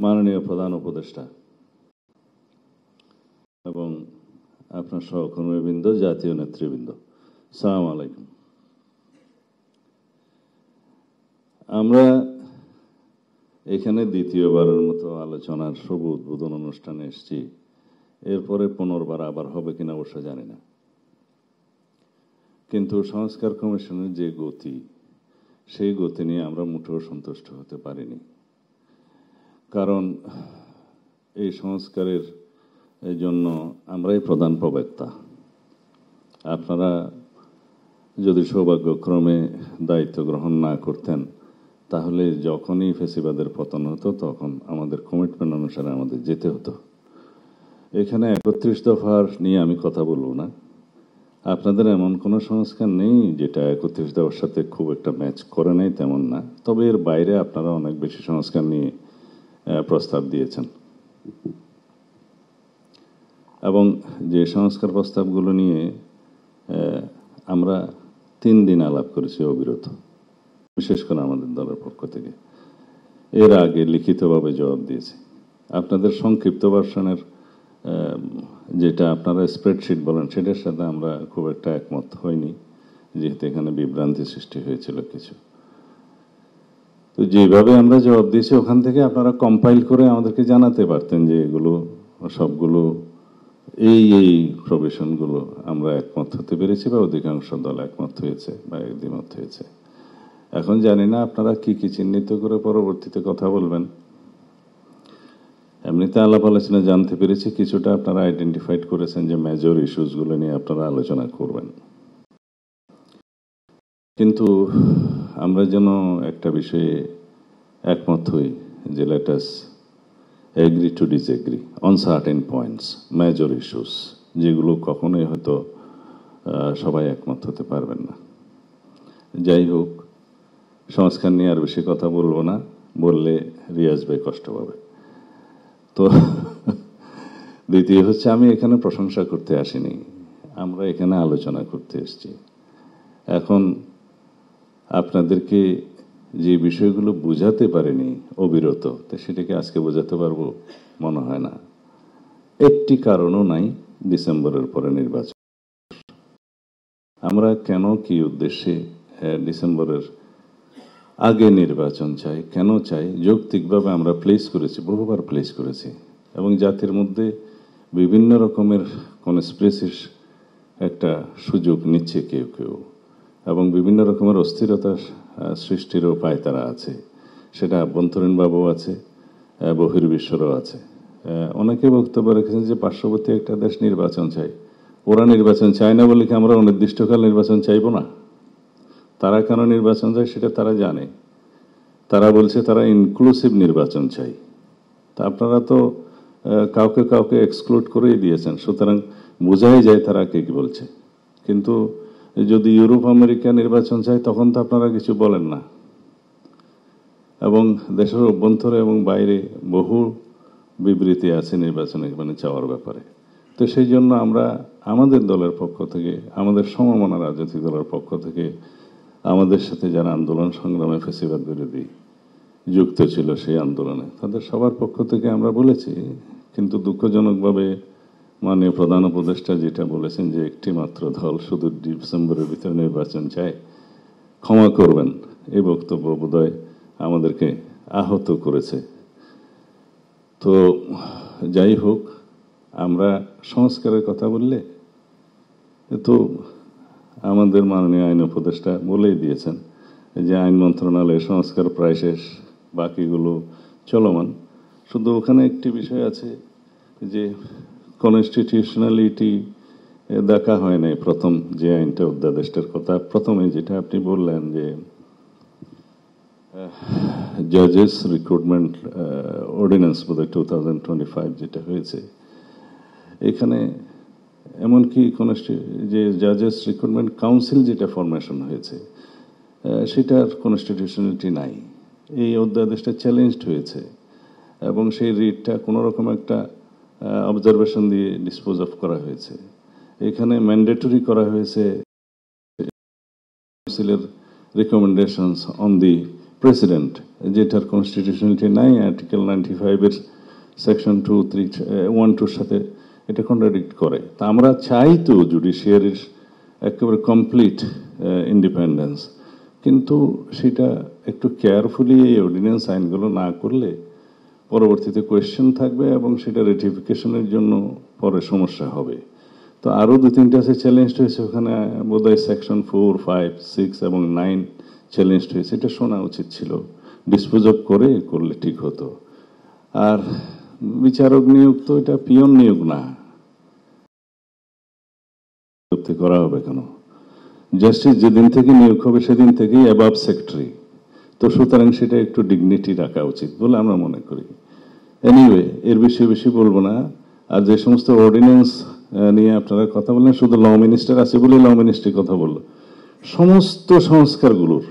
মাননীয় প্রধান উপদেষ্টা এবং আপনার সহকর্মীবৃন্দ, জাতীয় নেতৃবৃন্দ, আসসালামু আলাইকুম। আমরা এখানে দ্বিতীয়বারের মতো আলোচনার শুভ উদ্বোধন অনুষ্ঠানে এসেছি। এরপরে পুনর্বার আবার হবে কিনা অবশ্য জানি না, কিন্তু সংস্কার কমিশনের যে গতি, সেই গতি নিয়ে আমরা মোটেও সন্তুষ্ট হতে পারিনি। কারণ এই সংস্কারের জন্য আমরাই প্রধান প্রবক্তা। আপনারা যদি সৌভাগ্যক্রমে দায়িত্ব গ্রহণ না করতেন, তাহলে যখনই ফেসিবাদের পতন হতো তখন আমাদের কমিটমেন্ট অনুসারে আমাদের যেতে হতো। এখানে 31 দফার নিয়ে আমি কথা বলবো না। আপনাদের এমন কোনো সংস্কার নেই যেটা 31 দফার সাথে খুব একটা ম্যাচ করে নাই, তেমন না। তবে এর বাইরে আপনারা অনেক বেশি সংস্কার নিয়ে প্রস্তাব দিয়েছেন, এবং যে সংস্কার প্রস্তাবগুলো নিয়ে আমরা 3 দিন আলাপ করেছি অবিরত, বিশেষ করে আমাদের দলের পক্ষ থেকে। এর আগে লিখিতভাবে জবাব দিয়েছি। আপনাদের সংক্ষিপ্ত ভার্সনের যেটা আপনারা স্প্রেডশিট বলেন, সেটার সাথে আমরা খুব একটা একমত হইনি, যেহেতু এখানে বিভ্রান্তি সৃষ্টি হয়েছিল কিছু। তো যেভাবে আমরা জবাব দিয়েছি, ওখান থেকে আপনারা কম্পাইল করে আমাদেরকে জানাতে পারতেন যে এগুলো সবগুলো এই প্রভিশনগুলো আমরা একমত হতে পেরেছি, বা অধিকাংশ দল একমত হয়েছে বা দ্বিমত হয়েছে। এখন জানি না আপনারা কি কি চিহ্নিত করে পরবর্তীতে কথা বলবেন। এমনিতে আলাপ আলোচনা জানতে পেরেছি কিছুটা আপনারা আইডেন্টিফাইড করেছেন যে মেজর ইস্যুসগুলো নিয়ে আপনারা আলোচনা করবেন। কিন্তু আমরা যেন একটা বিষয়ে একমত হই যে let us agree to disagree on certain points, major issues, যেগুলো কখনোই হয়তো সবাই একমত হতে পারবেন না। যাই হোক, সংস্কার নিয়ে আর বেশি কথা বলবো না, বললে রিয়াজ ভাই কষ্ট পাবে। তো দ্বিতীয় হচ্ছে, আমি এখানে প্রশংসা করতে আসিনি, আমরা এখানে আলোচনা করতে এসেছি। এখন আপনাদেরকে যে বিষয়গুলো বোঝাতে পারেনি অবিরত, তো সেটাকে আজকে বোঝাতে পারবো মনে হয় না। একটি কারণও নাই ডিসেম্বরের পরে নির্বাচন। আমরা কেন, কি উদ্দেশ্যে ডিসেম্বরের আগে নির্বাচন চাই, কেন চাই, যৌক্তিকভাবে আমরা প্লেস করেছি, বহুবার প্লেস করেছি, এবং জাতির মধ্যে বিভিন্ন রকমের কনস্পিরেসির একটা সুযোগ নিচ্ছে কেউ কেউ, এবং বিভিন্ন রকমের অস্থিরতা সৃষ্টিরও পায়তারা আছে। সেটা আভ্যন্তরীণভাবেও আছে, বহির্বিশ্বরও আছে। অনেকে বক্তব্য রেখেছেন যে পার্শ্ববর্তী একটা দেশ নির্বাচন চাই। ওরা নির্বাচন চায় না বলে কি আমরা অনির্দিষ্টকাল নির্বাচন চাইব না? তারা কেন নির্বাচন চায় সেটা তারা জানে। তারা বলছে তারা ইনক্লুসিভ নির্বাচন চাই। তা আপনারা তো কাউকে কাউকে এক্সক্লুড করেই দিয়েছেন, সুতরাং বোঝাই যায় তারা কে কি বলছে। কিন্তু যদি ইউরোপ আমেরিকা নির্বাচন চায়, তখন তো আপনারা কিছু বলেন না। এবং দেশের অভ্যন্তরে এবং বাইরে বহু বিবৃতি আছে নির্বাচনে মানে চাওয়ার ব্যাপারে। তো সেই জন্য আমরা আমাদের দলের পক্ষ থেকে, আমাদের সমমনা রাজনৈতিক দলের পক্ষ থেকে, আমাদের সাথে যারা আন্দোলন সংগ্রামে ফ্যাসিবাদ বিরোধী যুক্ত ছিল সেই আন্দোলনে, তাদের সবার পক্ষ থেকে আমরা বলেছি। কিন্তু দুঃখজনকভাবে মাননীয় প্রধান উপদেষ্টা যেটা বলেছেন যে একটি মাত্র দল শুধু ডিসেম্বরের ভিতরে নির্বাচন চায়, ক্ষমা করবেন, এই বক্তব্য বোধহয় আমাদেরকে আহত করেছে। তো যাই হোক, আমরা সংস্কারের কথা বললে তো আমাদের মাননীয় আইন উপদেষ্টা বলেই দিয়েছেন যে আইন মন্ত্রণালয়ের সংস্কার প্রায় শেষ, বাকিগুলো চলমান। শুধু ওখানে একটি বিষয় আছে যে কনস্টিটিউশনালিটি দেখা হয় নাই। প্রথম যে আইনটা, অধ্যাদেশটার কথা প্রথমে যেটা আপনি বললেন যে জাজেস রিক্রুটমেন্ট অর্ডিন্যান্স বোধহয় 2025 যেটা হয়েছে, এখানে এমনকি যে জাজেস রিক্রুটমেন্ট কাউন্সিল যেটা ফরমেশন হয়েছে, সেটার কনস্টিটিউশনালিটি নাই। এই অধ্যাদেশটা চ্যালেঞ্জড হয়েছে, এবং সেই রিটটা কোনো রকম একটা অবজারভেশন দিয়ে ডিসপোজ অফ করা হয়েছে। এখানে ম্যান্ডেটরি করা হয়েছে কাউন্সিলের রিকমেন্ডেশনস অন দি প্রেসিডেন্ট, যেটার কনস্টিটিউশনালিটি নাই, আর্টিকেল 95-এর সেকশন 1-2-র সাথে এটা কন্ট্রাডিক্ট করে। তা আমরা চাই তো জুডিশিয়ারির একেবারে কমপ্লিট ইন্ডিপেন্ডেন্স, কিন্তু সেটা একটু কেয়ারফুলি এই অর্ডিন্যান্স আইনগুলো না করলে পরবর্তীতে কোয়েশ্চেন থাকবে এবং সেটা রেটিফিকেশনের জন্য পরে সমস্যা হবে। তো আরও 2-3টা আছে চ্যালেঞ্জ হয়েছে, ওখানে বোধহয় সেকশন 4, 5, 6 এবং 9 চ্যালেঞ্জ হয়েছে। এটা শোনা উচিত ছিল, ডিসপোজ অফ করলে ঠিক হতো। আর বিচারক নিয়োগ তো এটা পিয়ন নিয়োগ না, করা হবে কেন? জাস্টিস যেদিন থেকে নিয়োগ হবে সেদিন থেকেই অ্যাবাভ সেক্রেটারি, তো সুতরাং সেটা একটু ডিগনিটি রাখা উচিত বলে আমরা মনে করি। এনিওয়ে, এর বিষয়ে বেশি বলবো না। আর যে সমস্ত অর্ডিন্যান্স নিয়ে আপনারা কথা বললেন, শুধু ল মিনিস্টার আছে বলে ল মিনিস্ট্রি কথা বলল, সমস্ত সংস্কারগুলোর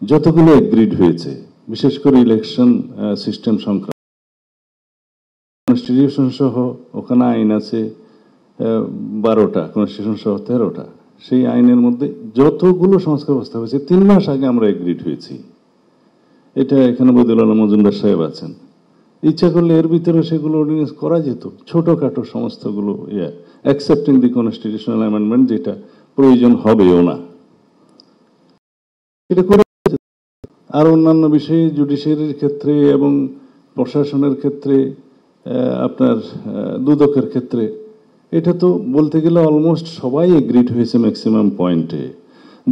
যতগুলো এগ্রিড হয়েছে, বিশেষ করে ইলেকশন সিস্টেম সংক্রান্ত, কনস্টিটিউশন সহ ওখানে আইন আছে 12টা, কনস্টিটিউশন সহ 13টা। সেই আইনের মধ্যে যতগুলো সংস্কার প্রস্তাব হয়েছে 3 মাস আগে আমরা এগ্রিড হয়েছি। এটা এখানে বদিউল আলম মজুমদার সাহেব আছেন, ইচ্ছা করলে এর ভিতরে সেগুলো অর্ডিন্যান্স করা যেত, ছোটখাটো সমস্তগুলো, অ্যাকসেপ্টিং দি কনস্টিটিউশনাল অ্যামেন্ডমেন্ট, যেটা প্রয়োজন হবেও না, এটা করে। আর অন্যান্য বিষয়ে জুডিশিয়ারির ক্ষেত্রে এবং প্রশাসনের ক্ষেত্রে, আপনার দুদকের ক্ষেত্রে, এটা তো বলতে গেলে অলমোস্ট সবাই এগ্রিড হয়েছে ম্যাক্সিমাম পয়েন্টে।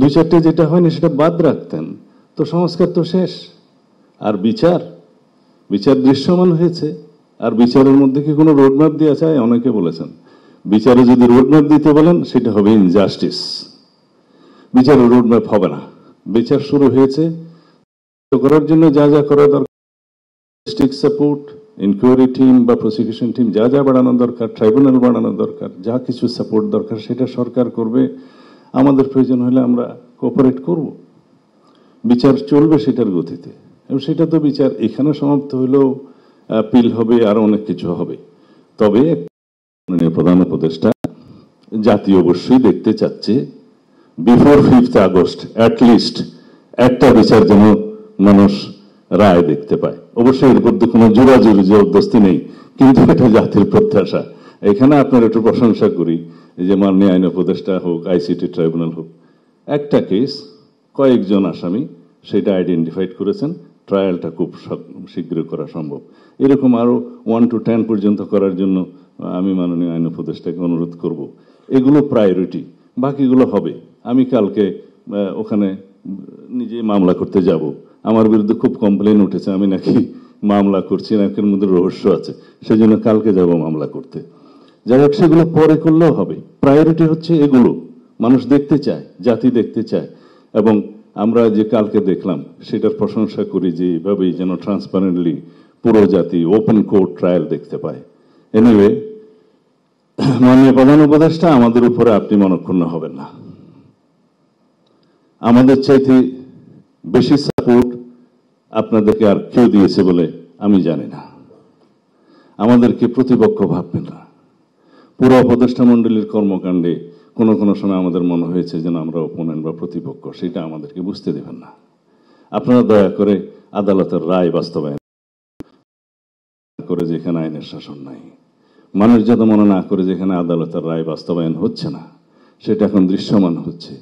2-4টে যেটা হয়নি সেটা বাদ রাখতেন, তো সংস্কার তো শেষ। আর বিচার দৃশ্যমান হয়েছে। আর বিচারের মধ্যে কি কোনো রোডম্যাপ দেওয়া চায়? অনেকে বলেছেন বিচারে যদি রোডম্যাপ দিতে বলেন সেটা হবে ইনজাস্টিস, বিচারের রোডম্যাপ হবে না। বিচার শুরু হয়েছে, করার জন্য যা যা করা দরকার, ডিস্ট্রিক্ট সাপোর্ট, ইনকোয়ারি টিম বা প্রসিকিউশন টিম যা যা বাড়ানো দরকার, ট্রাইব্যুনাল বাড়ানো দরকার, যা কিছু সাপোর্ট দরকার সেটা সরকার করবে। আমাদের প্রয়োজন হলে আমরা কোঅপারেট করব, বিচার চলবে সেটার গতিতে। এবং সেটা তো বিচার এখানে সমাপ্ত হলেও আপিল হবে, আর অনেক কিছু হবে। তবে প্রধান উপদেষ্টা জাতি অবশ্যই দেখতে চাচ্ছে বিফোর 5th আগস্ট অ্যাটলিস্ট একটা বিচার যেন মানুষ রায় দেখতে পায়। অবশ্যই এর মধ্যে কোনো জোরাজুরি জবরদস্তি নেই, কিন্তু এটা জাতির প্রত্যাশা। এখানে আপনার একটু প্রশংসা করি, এই যে মাননীয় আইন উপদেষ্টা হোক, আইসিটি ট্রাইব্যুনাল হোক, একটা কেস কয়েকজন আসামি সেটা আইডেন্টিফাইড করেছেন, ট্রায়ালটা খুব শীঘ্র করা সম্ভব। এরকম আরো 1 to 10 পর্যন্ত করার জন্য আমি মাননীয় আইন উপদেষ্টাকে অনুরোধ করব। এগুলো প্রায়োরিটি, বাকিগুলো হবে। আমি কালকে ওখানে নিজে মামলা করতে যাব। আমার বিরুদ্ধে খুব কমপ্লেন উঠেছে আমি নাকি মামলা করছি, নাকের মধ্যে রহস্য আছে, সেজন্য কালকে যাব মামলা করতে। যাই হোক, সেগুলো পরে করলেও হবে। প্রায়োরিটি হচ্ছে এগুলো, মানুষ দেখতে চায়, জাতি দেখতে চায়। এবং আমরা যে কালকে দেখলাম সেটার প্রশংসা করি, যে এইভাবেই যেন ট্রান্সপারেন্টলি পুরো জাতি ওপেন কোর্ট ট্রায়াল দেখতে পায়। এনিওয়ে, মাননীয় প্রধান উপদেষ্টা, আমাদের উপরে আপনি মনক্ষুণ্ণ হবেন না। আমাদের চাইতে বেশি সাপোর্ট আপনাদেরকে আর কেউ দিয়েছে বলে আমি জানি না। আমাদেরকে প্রতিপক্ষ ভাববেন না। পুরো উপদেষ্টা মণ্ডলীর কর্মকাণ্ডে কোনো কোনো সময় আমাদের মনে হয়েছে যেন আমরা অপোনেন্ট বা প্রতিপক্ষ, সেটা আমাদেরকে বুঝতে দেবেন না। আপনারা দয়া করে আদালতের রায় বাস্তবায়ন করে, যেখানে আইনের শাসন নাই, মানুষ যাতে মনে না করে যেখানে আদালতের রায় বাস্তবায়ন হচ্ছে না, সেটা এখন দৃশ্যমান হচ্ছে।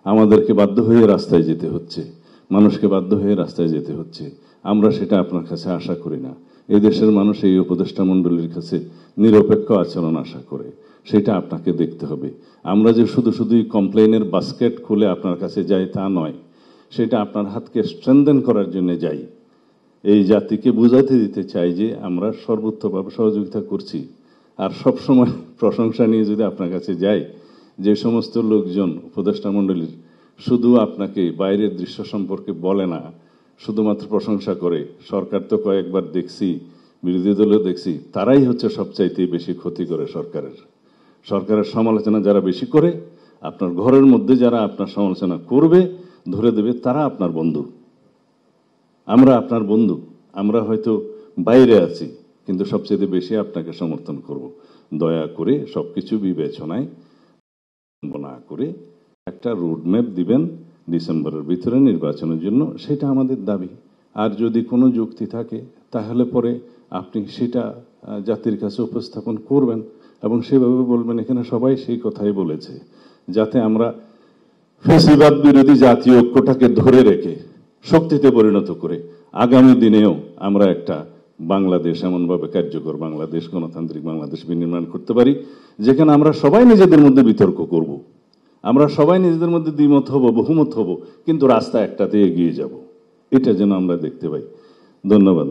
আমাদেরকে বাধ্য হয়ে রাস্তায় যেতে হচ্ছে, মানুষকে বাধ্য হয়ে রাস্তায় যেতে হচ্ছে। আমরা সেটা আপনার কাছে আশা করি না। এই দেশের মানুষ এই উপদেষ্টা মণ্ডলীর কাছে নিরপেক্ষ আচরণ আশা করে, সেটা আপনাকে দেখতে হবে। আমরা যে শুধুই কমপ্লেনের বাস্কেট খুলে আপনার কাছে যাই তা নয়, সেটা আপনার হাতকে স্ট্রেনদেন করার জন্য যাই। এই জাতিকে বুঝাতে দিতে চাই যে আমরা সর্বোচ্চভাবে সহযোগিতা করছি। আর সবসময় প্রশংসা নিয়ে যদি আপনার কাছে যাই, যে সমস্ত লোকজন উপদেষ্টা মণ্ডলীর শুধু আপনাকে বাইরের দৃশ্য সম্পর্কে বলে না, শুধুমাত্র প্রশংসা করে, সরকার তো কয়েকবার দেখছি, বিরোধী দলও দেখছি, তারাই হচ্ছে সবচাইতে বেশি ক্ষতি করে সরকারের সমালোচনা যারা বেশি করে, আপনার ঘরের মধ্যে যারা আপনার সমালোচনা করবে, ধরে দেবে, তারা আপনার বন্ধু। আমরা আপনার বন্ধু। আমরা হয়তো বাইরে আছি, কিন্তু সবচেয়ে বেশি আপনাকে সমর্থন করব। দয়া করে সবকিছু বিবেচনায় না করে একটা রোডম্যাপ দিবেন, ডিসেম্বরের ভিতরে নির্বাচনের জন্য, সেটা আমাদের দাবি। আর যদি কোনো যুক্তি থাকে তাহলে পরে আপনি সেটা জাতির কাছে উপস্থাপন করবেন এবং সেভাবে বলবেন। এখানে সবাই সেই কথাই বলেছে, যাতে আমরা ফ্যাসিবাদ বিরোধী জাতীয় ঐক্যটাকে ধরে রেখে শক্তিতে পরিণত করে আগামী দিনেও আমরা একটা বাংলাদেশ, এমনভাবে কার্যকর বাংলাদেশ, গণতান্ত্রিক বাংলাদেশ বিনির্মাণ করতে পারি, যেখানে আমরা সবাই নিজেদের মধ্যে বিতর্ক করব, আমরা সবাই নিজেদের মধ্যে দ্বিমত হব, বহুমত হব, কিন্তু রাস্তা একটাতে এগিয়ে যাব। এটা যেন আমরা দেখতে পাই। ধন্যবাদ।